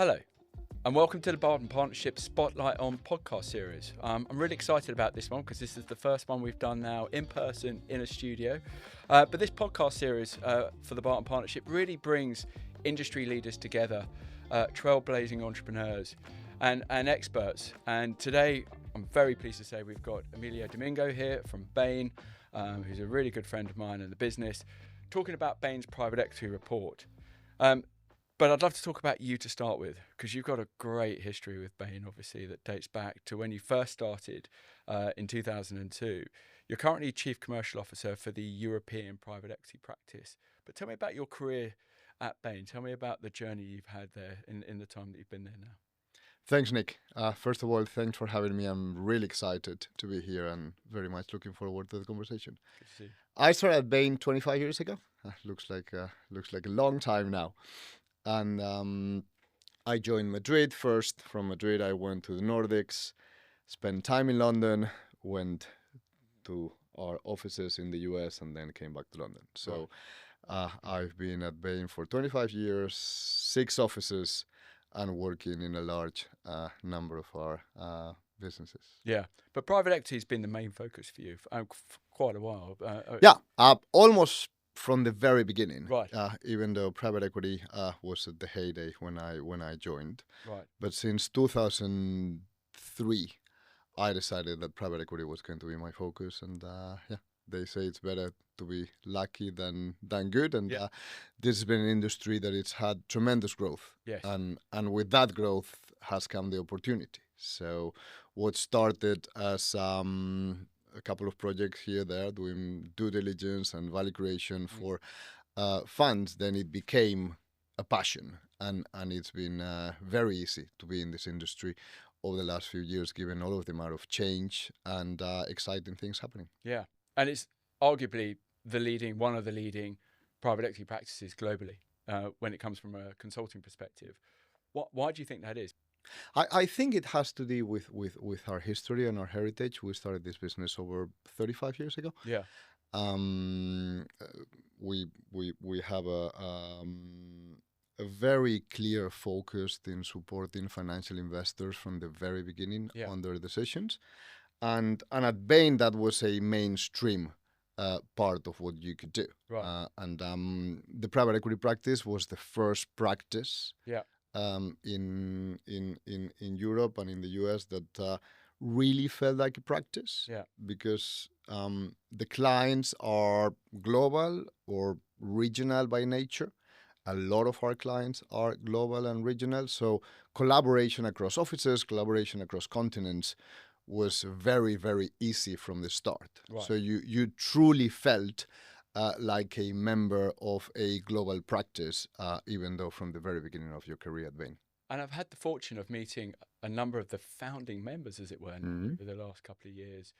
Hello, and welcome to the Barton Partnership Spotlight on podcast series. I'm really excited about this one because this is the first one we've done now in person in a studio. But this podcast series for the Barton Partnership really brings industry leaders together, trailblazing entrepreneurs and experts. And today, I'm very pleased to say we've got Emilio Domingo here from Bain, who's a really good friend of mine in the business, talking about Bain's private equity report. But I'd love to talk about you to start with, because you've got a great history with Bain, obviously, that dates back to when you first started in 2002. You're currently Chief Commercial Officer for the European private equity practice. But tell me about your career at Bain. Tell me about the journey you've had there in the time that you've been there now. Thanks, Nick. First of all, thanks for having me. I'm really excited to be here and very much looking forward to the conversation. Good to see you. I started at Bain 25 years ago. Looks like a long time now. And I joined Madrid first. From Madrid, I went to the Nordics, spent time in London, went to our offices in the US, and then came back to London. So I've been at Bain for 25 years, 6 offices, and working in a large number of our businesses. Yeah, but private equity has been the main focus for you for quite a while. Almost from the very beginning. Right. Even though private equity was at the heyday when I joined. Right. But since 2003, I decided that private equity was going to be my focus, and they say it's better to be lucky than good, and this has been an industry that it's had tremendous growth. Yes. And with that growth has come the opportunity. So what started as a couple of projects here there doing due diligence and value creation for funds, then it became a passion, and it's been very easy to be in this industry over the last few years, given all of the amount of change and exciting things happening. Yeah, and it's arguably one of the leading private equity practices globally when it comes from a consulting perspective. Why do you think that is? I think it has to do with our history and our heritage. We started this business over 35 years ago. Yeah. We have a very clear focus in supporting financial investors from the very beginning on their decisions, and at Bain that was a mainstream part of what you could do. Right. And the private equity practice was the first practice. Yeah. In Europe and in the US that really felt like a practice, because the clients are global or regional by nature. A lot of our clients are global and regional, so collaboration across offices, collaboration across continents was very, very easy from the start. Right. So you truly felt like a member of a global practice, even though from the very beginning of your career at Bain. And I've had the fortune of meeting a number of the founding members, as it were, over the last couple of years.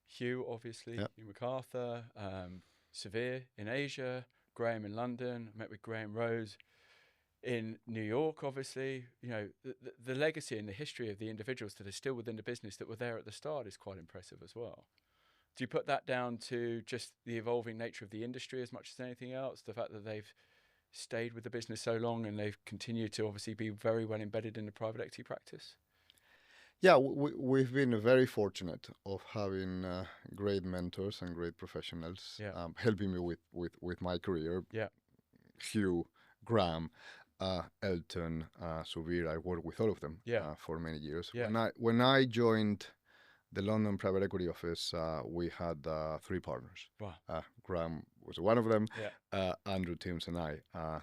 Hugh, obviously, Hugh MacArthur, Severe in Asia, Graham in London. I met with Graham Rose in New York, obviously. You know, the legacy and the history of the individuals that are still within the business that were there at the start is quite impressive as well. Do you put that down to just the evolving nature of the industry as much as anything else? The fact that they've stayed with the business so long and they've continued to obviously be very well embedded in the private equity practice? Yeah, we've been very fortunate of having great mentors and great professionals helping me with my career. Yeah. Hugh, Graham, Elton, Suvir, I worked with all of them for many years. Yeah. When I joined the London private equity office, we had 3 partners. Wow. Graham was one of them. Yeah. Andrew, Timms, and I.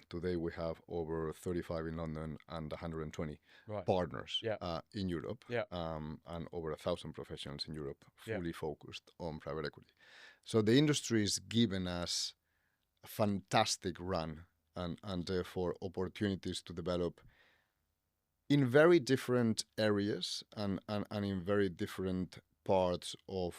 Today we have over 35 in London and 120 partners in Europe. Yeah. And over 1,000 professionals in Europe fully focused on private equity. So the industry has given us a fantastic run and therefore opportunities to develop in very different areas and in very different parts of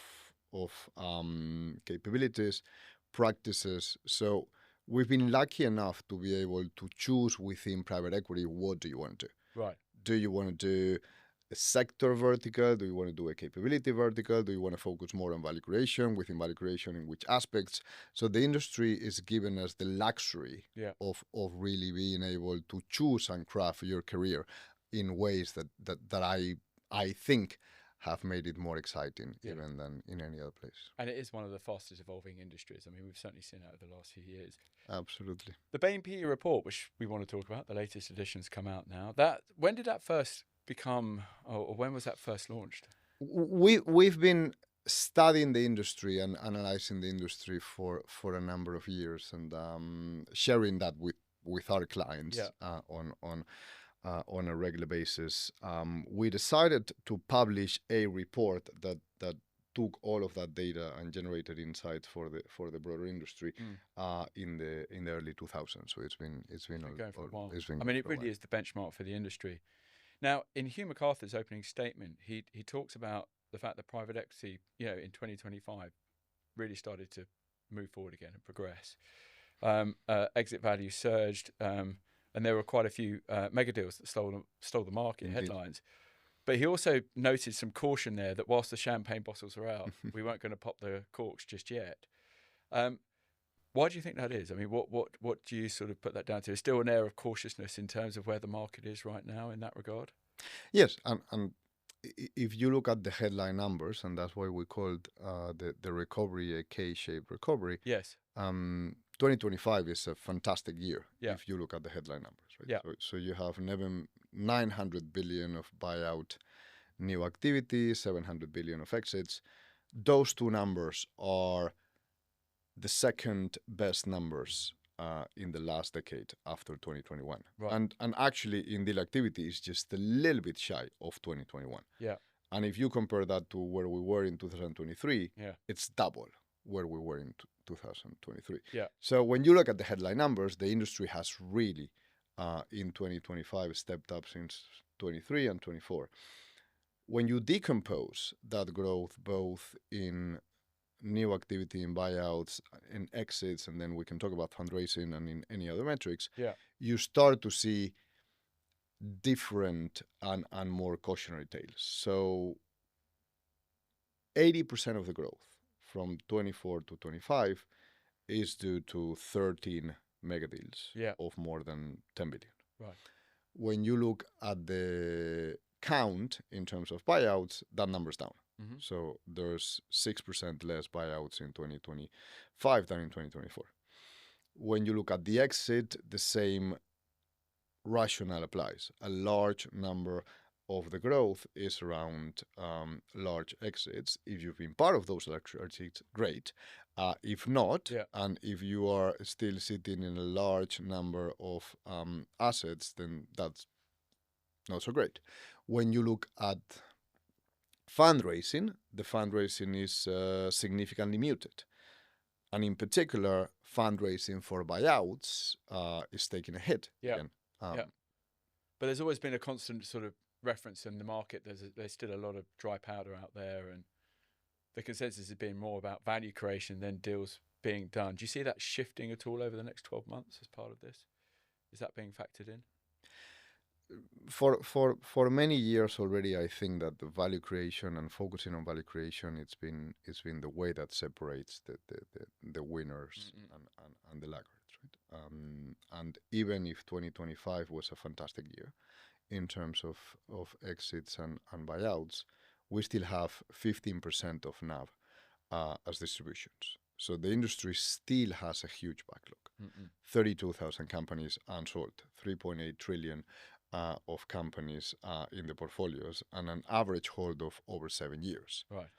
capabilities, practices. So we've been lucky enough to be able to choose within private equity, what do you want to do? Right. Do you want to do a sector vertical? Do you want to do a capability vertical? Do you want to focus more on value creation? Within value creation, in which aspects? So the industry is giving us the luxury Yeah. of really being able to choose and craft your career in ways that I think have made it more exciting even than in any other place. And it is one of the fastest evolving industries. I mean, we've certainly seen that over the last few years. Absolutely. The Bain PE report, which we want to talk about, the latest edition's come out now. When did that first become, or when was that first launched? We've been studying the industry and analyzing the industry for a number of years, and sharing that with our clients on a regular basis. We decided to publish a report that took all of that data and generated insights for the broader industry in the early 2000s. So it's been going for a while. It's been I mean, it really is the benchmark for the industry. Now, in Hugh MacArthur's opening statement, he talks about the fact that private equity, in 2025, really started to move forward again and progress. Exit value surged, and there were quite a few mega deals that stole the market. Indeed. Headlines. But he also noted some caution there that whilst the champagne bottles are out, we weren't going to pop the corks just yet. Why do you think that is? I mean, what do you sort of put that down to? Is still an air of cautiousness in terms of where the market is right now in that regard? Yes, and if you look at the headline numbers, and that's why we called the recovery a K-shaped recovery. Yes. 2025 is a fantastic year if you look at the headline numbers, right? Yeah. So you have 900 billion of buyout new activity, 700 billion of exits. Those two numbers are the second best numbers in the last decade after 2021. Right. And actually in deal activity is just a little bit shy of 2021. Yeah. And if you compare that to where we were in 2023, it's double where we were in 2023. Yeah. So when you look at the headline numbers, the industry has really in 2025 stepped up since 23 and 24. When you decompose that growth both in new activity in buyouts and exits, and then we can talk about fundraising and in any other metrics, you start to see different and more cautionary tales. So 80% of the growth from 24 to 25 is due to 13 mega deals of more than 10 billion. Right. When you look at the count in terms of buyouts, that number's down. Mm-hmm. So there's 6% less buyouts in 2025 than in 2024. When you look at the exit, the same rationale applies. A large number of the growth is around large exits. If you've been part of those large exits, great. If not, and if you are still sitting in a large number of assets, then that's not so great. When you look at fundraising, the fundraising is significantly muted. And in particular, fundraising for buyouts is taking a hit again. But there's always been a constant sort of reference in the market. There's still a lot of dry powder out there, and the consensus has been more about value creation than deals being done. Do you see that shifting at all over the next 12 months as part of this? Is that being factored in? For many years already, I think that the value creation and focusing on value creation, it's been the way that separates the winners and the laggards, right? And even if 2025 was a fantastic year in terms of exits and buyouts, we still have 15% of NAV as distributions. So the industry still has a huge backlog. 32,000 companies unsold, 3.8 trillion of companies in the portfolios, and an average hold of over 7 years. Right.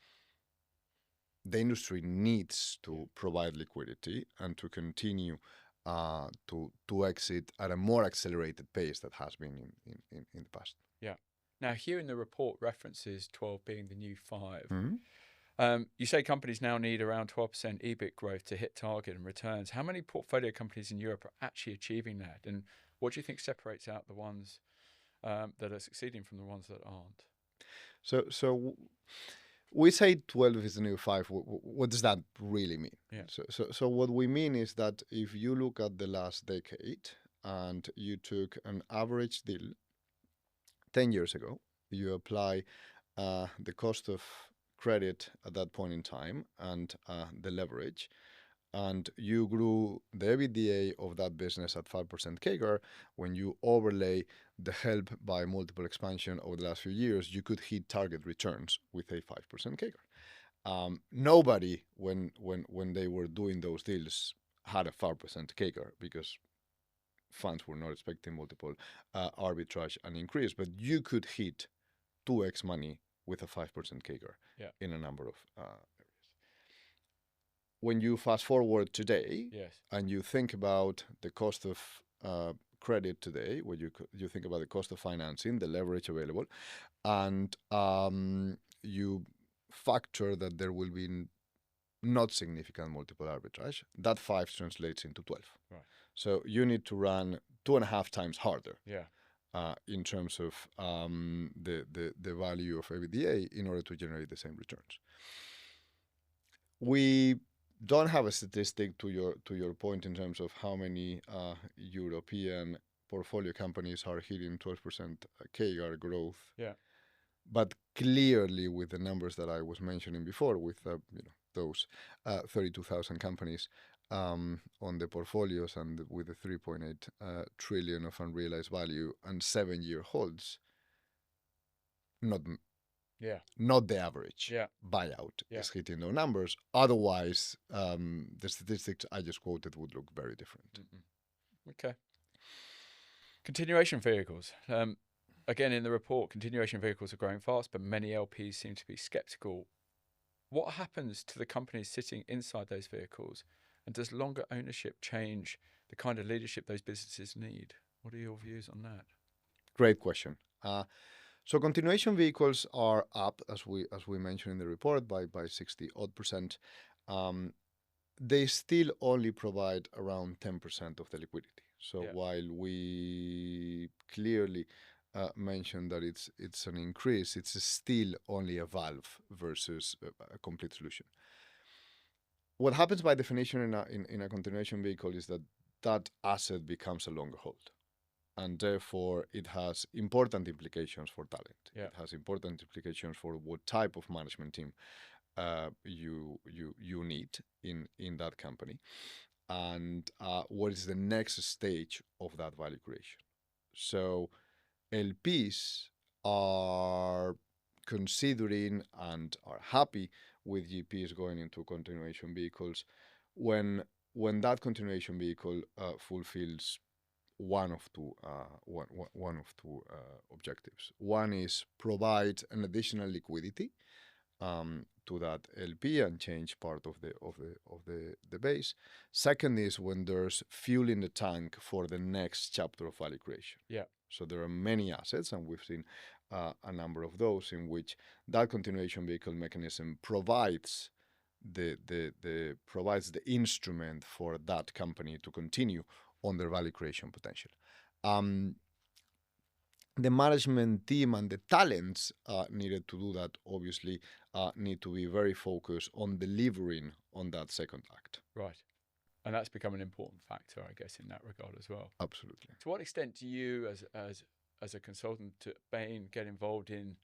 The industry needs to provide liquidity and to continue to exit at a more accelerated pace that has been in the past. Yeah. Now, here in the report references 12 being the new 5. Mm-hmm. You say companies now need around 12% EBIT growth to hit target and returns. How many portfolio companies in Europe are actually achieving that? And what do you think separates out the ones that are succeeding from the ones that aren't? So we say 12 is the new 5. What does that really mean? Yeah. So what we mean is that if you look at the last decade and you took an average deal 10 years ago, you apply the cost of credit at that point in time and the leverage, and you grew the EBITDA of that business at 5% CAGR. When you overlay the help by multiple expansion over the last few years, you could hit target returns with a 5% CAGR. Nobody, when they were doing those deals, had a 5% CAGR because funds were not expecting multiple arbitrage and increase. But you could hit 2x money with a 5% CAGR in a number of areas. When you fast forward today, and you think about the cost of credit today, when you think about the cost of financing, the leverage available, and you factor that there will be not significant multiple arbitrage, that 5 translates into 12. Right. So you need to run 2.5 times harder. Yeah. In terms of the value of EBITDA in order to generate the same returns. We don't have a statistic to your point in terms of how many European portfolio companies are hitting 12% CAGR growth. Yeah. But clearly, with the numbers that I was mentioning before, with those 32,000 companies on the portfolios and with the 3.8 trillion of unrealized value and 7-year holds, not the average buyout is hitting those numbers. Otherwise, the statistics I just quoted would look very different. Okay. Continuation vehicles. Again, in the report, continuation vehicles are growing fast, but many LPs seem to be skeptical. What happens to the companies sitting inside those vehicles? And does longer ownership change the kind of leadership those businesses need? What are your views on that? Great question. So continuation vehicles are up, as we mentioned in the report, by 60-odd%. They still only provide around 10% of the liquidity. So while we clearly mentioned that it's an increase, it's still only a valve versus a complete solution. What happens by definition in a continuation vehicle is that asset becomes a longer hold. And therefore, it has important implications for talent. Yeah. It has important implications for what type of management team you need in that company, and what is the next stage of that value creation. So LPs are considering and are happy with GPs going into continuation vehicles when that continuation vehicle fulfills one of two objectives. One is provide an additional liquidity to that LP and change part of the base. Second is when there's fuel in the tank for the next chapter of value creation. Yeah. So there are many assets, and we've seen a number of those in which that continuation vehicle mechanism provides the instrument for that company to continue on their value creation potential. The management team and the talents needed to do that obviously need to be very focused on delivering on that second act. Right. And that's become an important factor, I guess, in that regard as well. Absolutely. To what extent do you, as a consultant to Bain, get involved in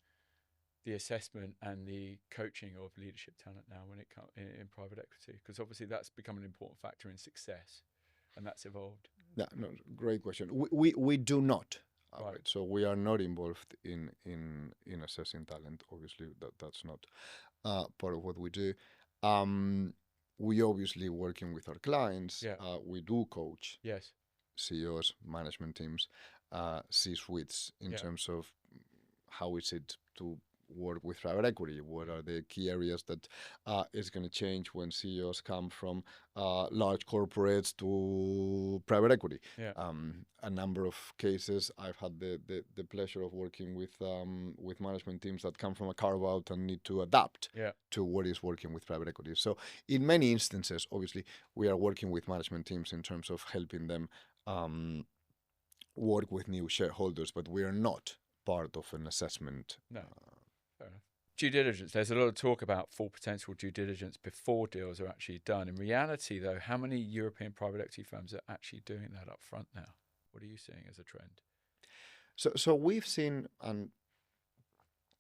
the assessment and the coaching of leadership talent now when it comes in private equity? Because obviously that's become an important factor in success, and that's evolved. Yeah, no, great question. We do not. Right. So we are not involved in assessing talent. Obviously, that's not part of what we do. We obviously working with our clients. Yeah. We do coach. Yes. CEOs, management teams, C-suites in terms of how is it to work with private equity? What are the key areas that is going to change when CEOs come from large corporates to private equity? Yeah. A number of cases I've had the pleasure of working with management teams that come from a carve out and need to adapt to what is working with private equity. So in many instances, obviously, we are working with management teams in terms of helping them work with new shareholders, but we are not part of an assessment. No. Fair enough. Due diligence. There's a lot of talk about full potential due diligence before deals are actually done. In reality, though, how many European private equity firms are actually doing that up front now? What are you seeing as a trend? So we've seen, and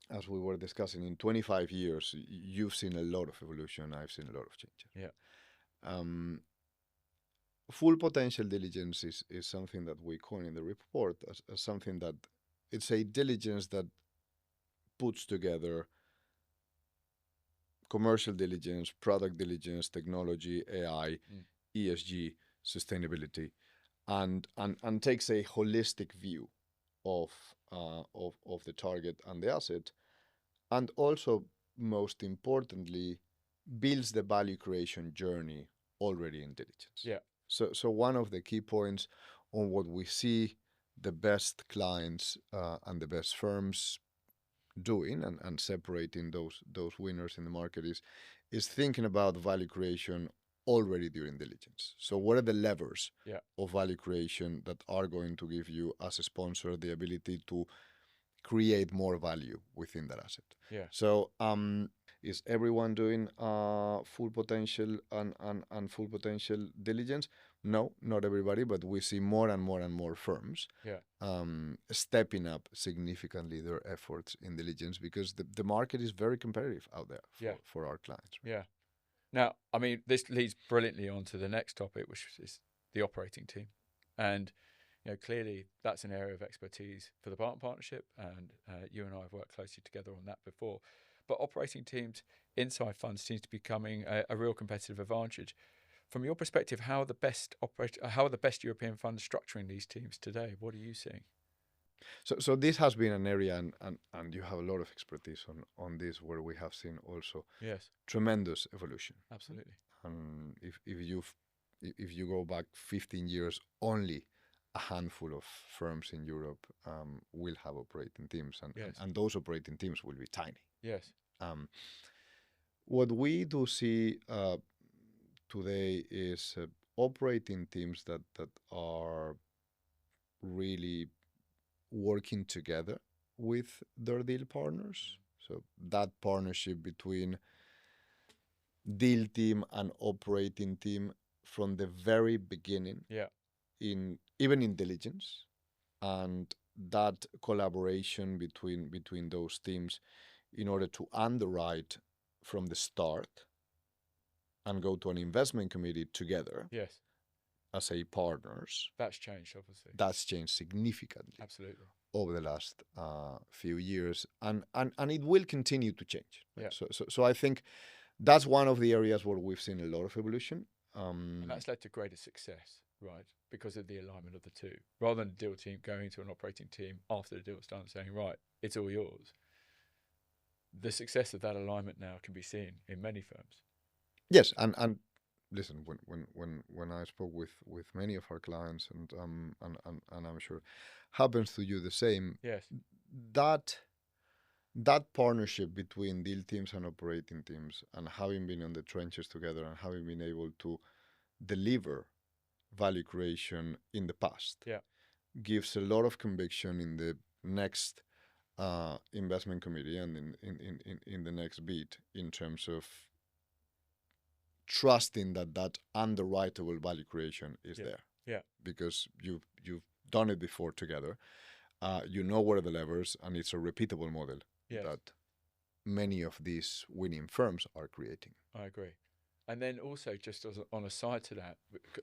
as we were discussing, in 25 years, you've seen a lot of evolution. I've seen a lot of change. Yeah. Um, Full potential diligence is something that we coin in the report as something that it's a diligence that puts together commercial diligence, product diligence, technology, AI, ESG, sustainability, and takes a holistic view of of the target and the asset, and also most importantly builds the value creation journey already in diligence. Yeah. So one of the key points on what we see the best clients and the best firms doing, and separating those winners in the market is thinking about value creation already during diligence. So what are the levers Yeah. of value creation that are going to give you as a sponsor the ability to create more value within that asset? Yeah. So is everyone doing full potential and full potential diligence? No, not everybody, but we see more and more and more firms Yeah. stepping up significantly their efforts in diligence, because the market is very competitive out there Yeah. for our clients. Yeah. Now, I mean, this leads brilliantly on to the next topic, which is the operating team. And, you know, clearly that's an area of expertise for the Barton Partnership, and you and I have worked closely together on that before. But operating teams inside funds seems to be becoming a real competitive advantage. From your perspective, how are the best European funds structuring these teams today? What are you seeing? So this has been an area, and you have a lot of expertise on this, where we have seen also Yes, tremendous evolution. absolutely. And if you go back 15 years, only a handful of firms in Europe will have operating teams, Yes. and those operating teams will be tiny. Yes. What we do see today is operating teams that are really working together with their deal partners. So that partnership between deal team and operating team from the very beginning, Yeah. even in diligence, and that collaboration between those teams in order to underwrite from the start and go to an investment committee together Yes. as a partners. That's changed, obviously. That's changed significantly Absolutely. over the last few years, and it will continue to change. Right? Yeah. So I think that's one of the areas where we've seen a lot of evolution. And that's led to greater success, right? Because of the alignment of the two. Rather than a deal team going to an operating team after the deal's done saying, right, it's all yours. The success of that alignment now can be seen in many firms. Yes, and listen, when I spoke with many of our clients, and I'm sure happens to you the same. Yes. That partnership between deal teams and operating teams, and having been on the trenches together, and having been able to deliver value creation in the past, Yeah. gives a lot of conviction in the next investment committee and in the next bid, in terms of trusting that underwritable value creation is there. Yeah. Because you've done it before together. You know what are the levers, and it's a repeatable model. Yes. That many of these winning firms are creating. I agree. And then also, just on a side to that,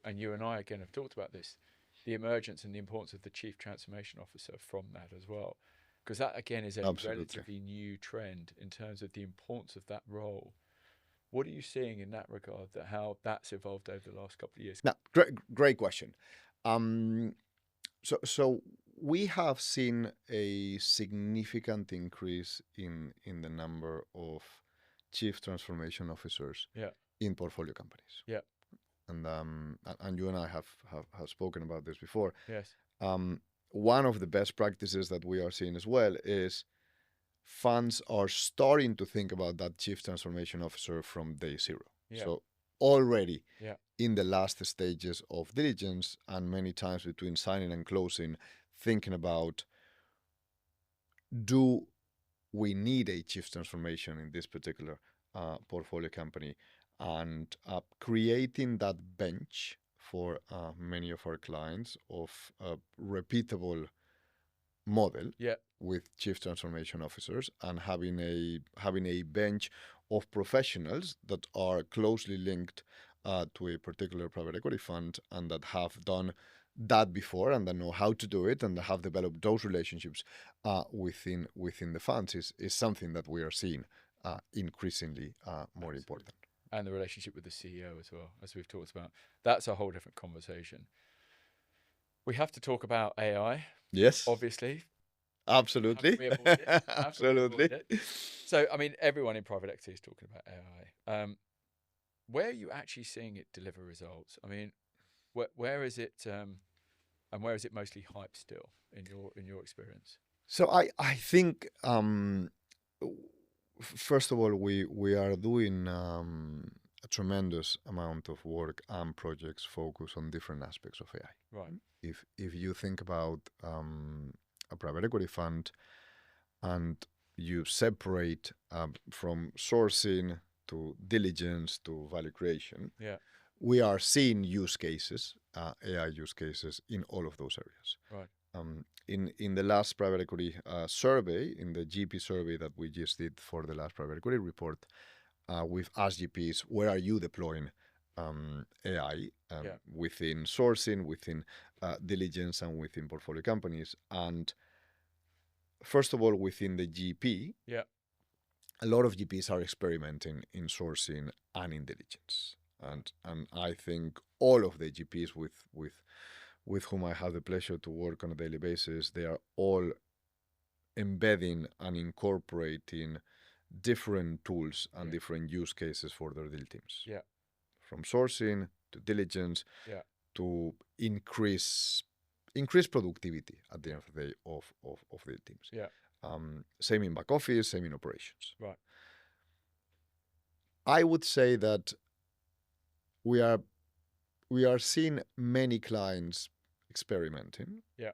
and you and I again have talked about this, the emergence and the importance of the chief transformation officer from that as well, because that again is a Absolutely. relatively new trend in terms of the importance of that role. What are you seeing in that regard? That how that's evolved over the last couple of years? Now, great question. So we have seen a significant increase in the number of chief transformation officers Yeah. in portfolio companies. Yeah. And you and I have spoken about this before. Yes. One of the best practices that we are seeing as well is funds are starting to think about that chief transformation officer from day zero. Yeah. So already Yeah. in the last stages of diligence, and many times between signing and closing, thinking about, do we need a chief transformation in this particular portfolio company, and creating that bench for many of our clients of repeatable model Yeah. with chief transformation officers and having a bench of professionals that are closely linked to a particular private equity fund and that have done that before and that know how to do it and that have developed those relationships within the funds is something that we are seeing increasingly more important. And the relationship with the CEO as well, as we've talked about. That's a whole different conversation. We have to talk about AI, Yes, obviously. absolutely. How can we avoid it? Absolutely. So, I mean, everyone in private equity is talking about AI. Where are you actually seeing it deliver results? I mean, where is it, and where is it mostly hype still in your experience? So I think first of all we are doing a tremendous amount of work and projects focused on different aspects of AI. Right. If you think about a private equity fund and you separate from sourcing to diligence to value creation, Yeah. we are seeing use cases, AI use cases in all of those areas. Right. In the last private equity survey, in the GP survey that we just did for the last private equity report, we've asked GPs, where are you deploying AI within sourcing, within diligence, and within portfolio companies? And first of all, within the GP, a lot of GPs are experimenting in sourcing and in diligence. And I think all of the GPs with whom I have the pleasure to work on a daily basis, they are all embedding and incorporating different tools and different use cases for their deal teams. Yeah. From sourcing to diligence to increase productivity at the end of the day of deal teams. Yeah. Same in back office, same in operations. Right. I would say that we are seeing many clients experimenting. Yeah.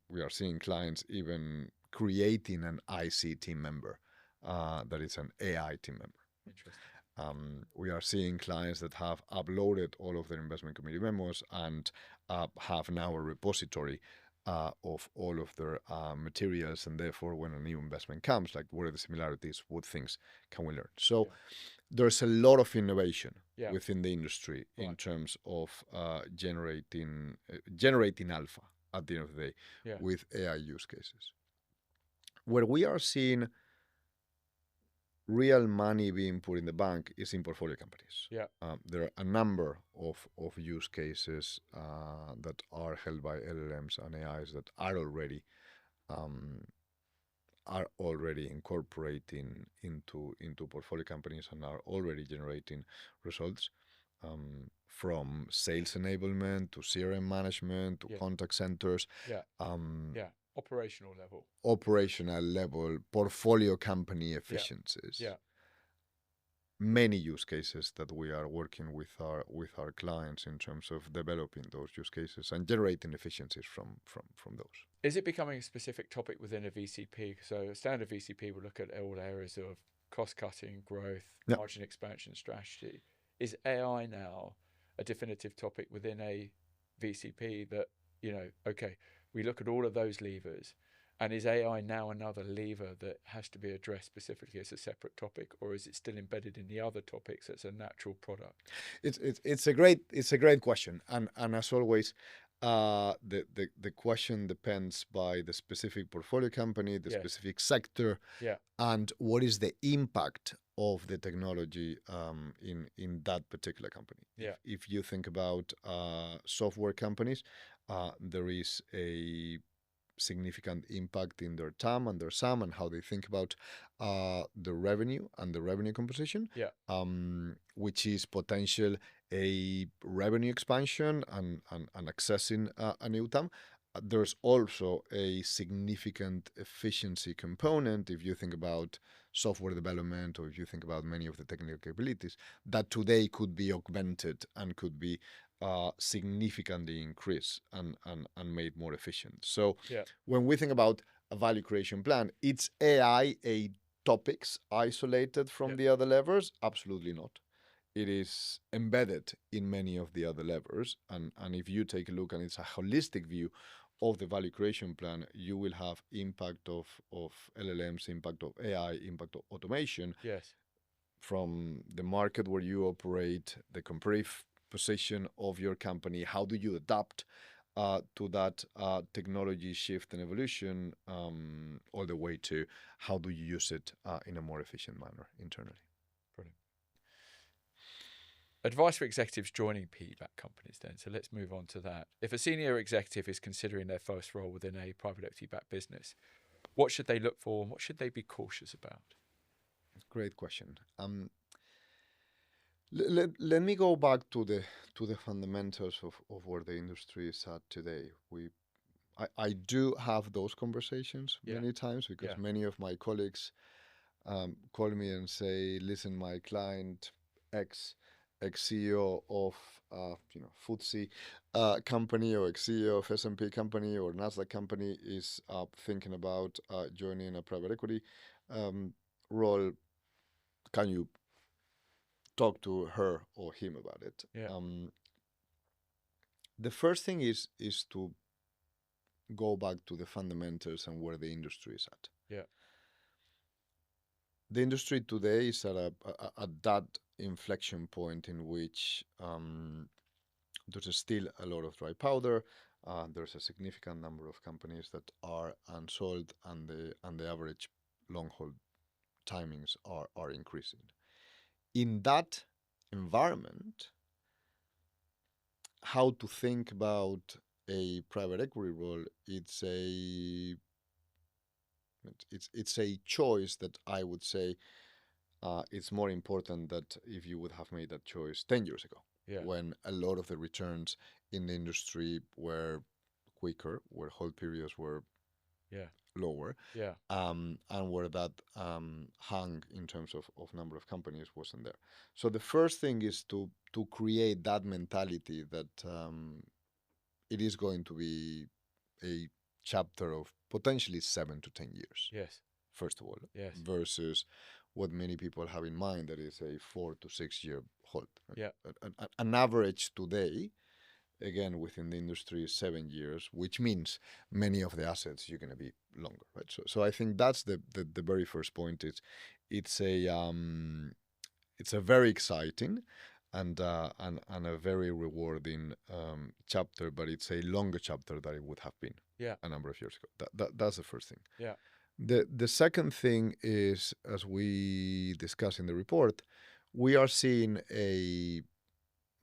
We are seeing clients even creating an IC team member that is an AI team member. Interesting. We are seeing clients that have uploaded all of their investment committee memos and have now a repository of all of their materials, and therefore when a new investment comes, like what are the similarities, what things can we learn? So there's a lot of innovation within the industry in terms of generating alpha at the end of the day with AI use cases. Where we are seeing real money being put in the bank is in portfolio companies. There are a number of use cases that are held by LLMs and AIs that are already incorporating into portfolio companies and are already generating results, from sales enablement to CRM management to contact centers. Operational level, portfolio company efficiencies. Many use cases that we are working with our clients in terms of developing those use cases and generating efficiencies from those. Is it becoming a specific topic within a VCP? So a standard VCP will look at all areas of cost cutting, growth, margin expansion strategy. Is AI now a definitive topic within a VCP that, we look at all of those levers, and is AI now another lever that has to be addressed specifically as a separate topic, or is it still embedded in the other topics as a natural product? It's a great question, and as always, the question depends by the specific portfolio company, the specific sector, and what is the impact of the technology in that particular company. If you think about software companies, there is a significant impact in their TAM and their SAM and how they think about the revenue and the revenue composition, which is potential a revenue expansion and accessing a new TAM. There's also a significant efficiency component if you think about software development or if you think about many of the technical capabilities that today could be augmented and could be significantly increased and made more efficient. So when we think about a value creation plan, it's AI a topics isolated from the other levers? Absolutely not. It is embedded in many of the other levers, and if you take a look, and it's a holistic view of the value creation plan, you will have impact of LLMs, impact of AI, impact of automation Yes. from the market where you operate, the comparative position of your company. How do you adapt to that technology shift and evolution, all the way to how do you use it in a more efficient manner internally? Brilliant. Advice for executives joining PE-backed companies then. So let's move on to that. If a senior executive is considering their first role within a private equity-backed business, what should they look for and what should they be cautious about? Great question. Let me go back to the fundamentals of where the industry is at today. I do have those conversations many times because many of my colleagues call me and say, "Listen, my client X, ex-CEO of FTSE company, or ex-CEO of S&P company or Nasdaq company is thinking about joining a private equity role. Can you talk to her or him about it?" The first thing is to go back to the fundamentals and where the industry is at. The industry today is at that inflection point in which there's still a lot of dry powder. There's a significant number of companies that are unsold, and the average long hold timings are increasing. In that environment, how to think about a private equity role, it's a choice that I would say it's more important that if you would have made that choice 10 years ago, when a lot of the returns in the industry were quicker, where hold periods were lower, and where that hung in terms of number of companies wasn't there. So the first thing is to create that mentality that it is going to be a chapter of potentially 7 to 10 years. First of all, versus what many people have in mind, that is a 4 to 6 year hold. An average today, again, within the industry is 7 years, which means many of the assets you're going to be longer, right? So I think that's the very first point. It's a very exciting and a very rewarding chapter, but it's a longer chapter than it would have been a number of years ago. That's the first thing. The second thing is, as we discuss in the report, we are seeing a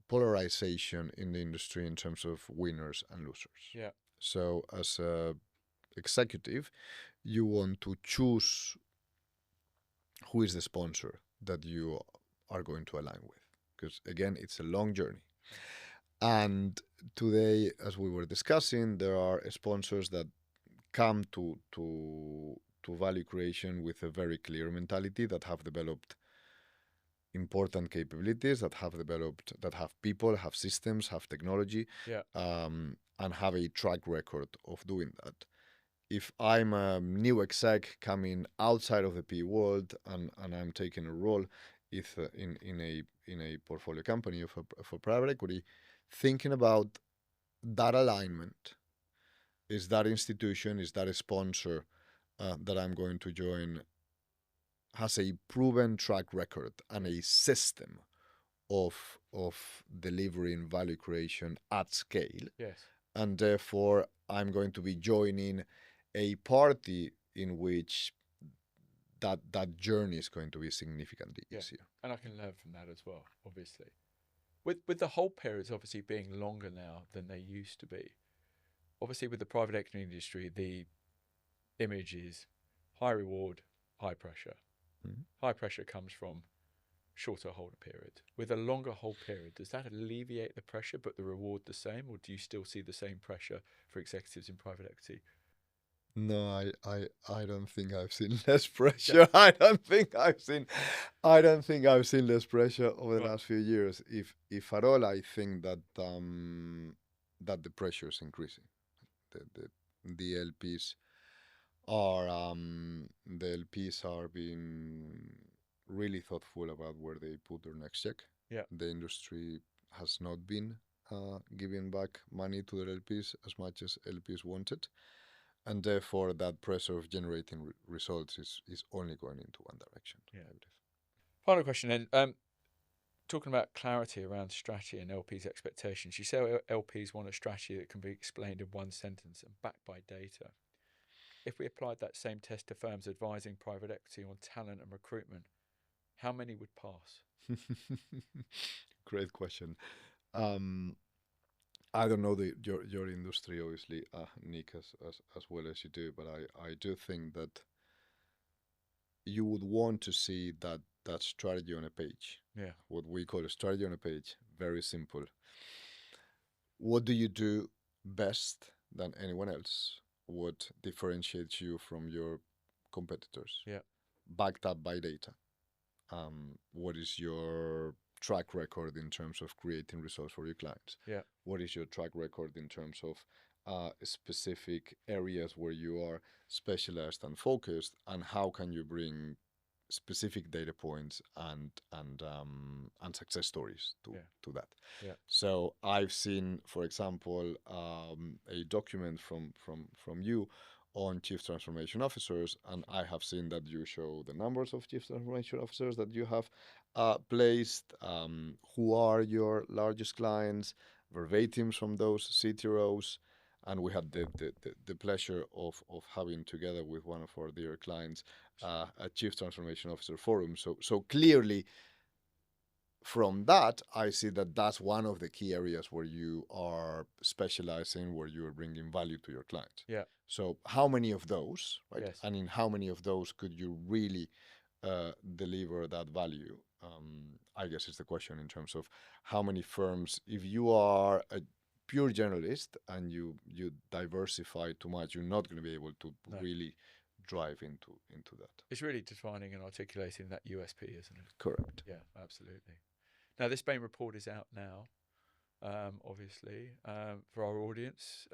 polarization in the industry in terms of winners and losers. So as a executive, you want to choose who is the sponsor that you are going to align with, because again, it's a long journey. And today, as we were discussing, there are sponsors that come to value creation with a very clear mentality, that have developed important capabilities, that have people, have systems, have technology, and have a track record of doing that. If I'm a new exec coming outside of the PE world and I'm taking a role in a portfolio company for private equity, thinking about that alignment, is that institution, is that a sponsor that I'm going to join has a proven track record and a system of delivering value creation at scale. And therefore, I'm going to be joining a party in which that journey is going to be significantly easier. And I can learn from that as well, obviously. With the hold periods obviously being longer now than they used to be, obviously with the private equity industry, the image is high reward, high pressure. High pressure comes from shorter hold period. With a longer hold period, does that alleviate the pressure but the reward the same, or do you still see the same pressure for executives in private equity? No, I don't think I've seen less pressure. I don't think I've seen less pressure over the last few years. If at all, I think that the pressure is increasing. The LPs are being really thoughtful about where they put their next check. The industry has not been giving back money to their LPs as much as LPs wanted, and therefore that pressure of generating results is only going into one direction. Yeah. I believe. Final question then. Talking about clarity around strategy and LPs' expectations, you say LPs want a strategy that can be explained in one sentence and backed by data. If we applied that same test to firms advising private equity on talent and recruitment, how many would pass? Great question. I don't know your industry, obviously, Nick, as well as you do, but I do think that you would want to see that strategy on a page. Yeah. What we call a strategy on a page. Very simple. What do you do best than anyone else? What differentiates you from your competitors? Yeah. Backed up by data. What is your track record in terms of creating results for your clients? Yeah. What is your track record in terms of specific areas where you are specialized and focused, and how can you bring specific data points and success stories to that? Yeah. So I've seen, for example, a document from you on chief transformation officers, and I have seen that you show the numbers of chief transformation officers that you have placed, who are your largest clients, verbatims from those CTROs, and we had the pleasure of having, together with one of our dear clients, a chief transformation officer forum. So clearly, from that, I see that that's one of the key areas where you are specializing, where you are bringing value to your clients. Yeah. So how many of those, right? Yes. And in how many of those could you really deliver that value? I guess it's the question in terms of how many firms, if you are a pure generalist and you diversify too much, you're not going to be able to really drive into that. It's really defining and articulating that USP, isn't it? Correct. Yeah, absolutely. Now, this Bain report is out now, obviously. For our audience,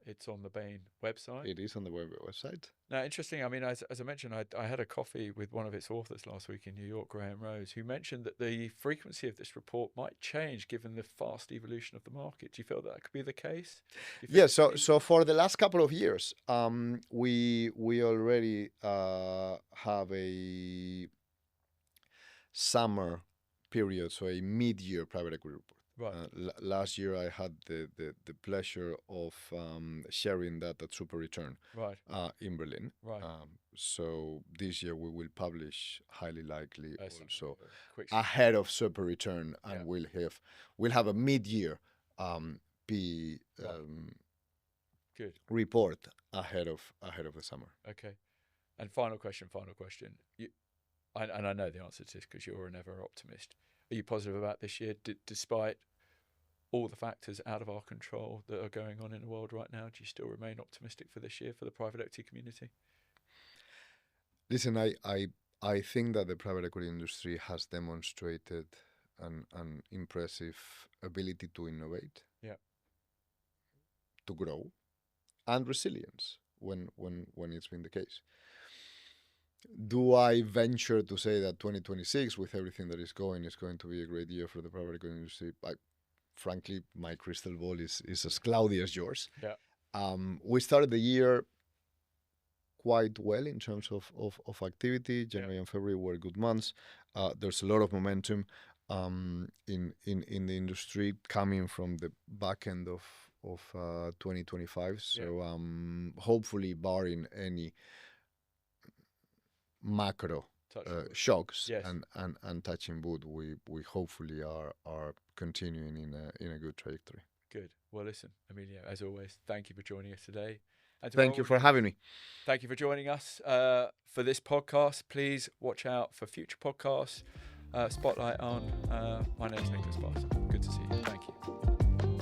it's on the Bain website. It is on the website. Now, interesting, I mean, as I mentioned, I had a coffee with one of its authors last week in New York, Graham Rose, who mentioned that the frequency of this report might change given the fast evolution of the market. Do you feel that could be the case? Yeah, so for the last couple of years, we already have a summer period, so a mid-year private equity report. Right. Last year, I had the pleasure of sharing that at Super Return, right, in Berlin. Right. So this year we will publish, highly likely, also Quick ahead of Super Return, and we'll have a mid-year Good. report ahead of the summer. Okay. And final question. And I know the answer to this because you're an ever optimist. Are you positive about this year, despite all the factors out of our control that are going on in the world right now? Do you still remain optimistic for this year for the private equity community? Listen, I think that the private equity industry has demonstrated an impressive ability to innovate, to grow, and resilience when it's been the case. Do I venture to say that 2026, with everything that is going to be a great year for the private equity industry? Frankly, my crystal ball is as cloudy as yours. Yeah. We started the year quite well in terms of activity. January and February were good months. There's a lot of momentum in the industry coming from the back end of 2025. So hopefully, barring any macro shocks and touching wood, we hopefully are continuing in a good trajectory. Good. Well, listen, Emilio, as always, thank you for joining us today. Thank you for having me. Thank you for joining us for this podcast. Please watch out for future podcasts. Spotlight on. My name is Nicholas Barton. Good to see you. Thank you.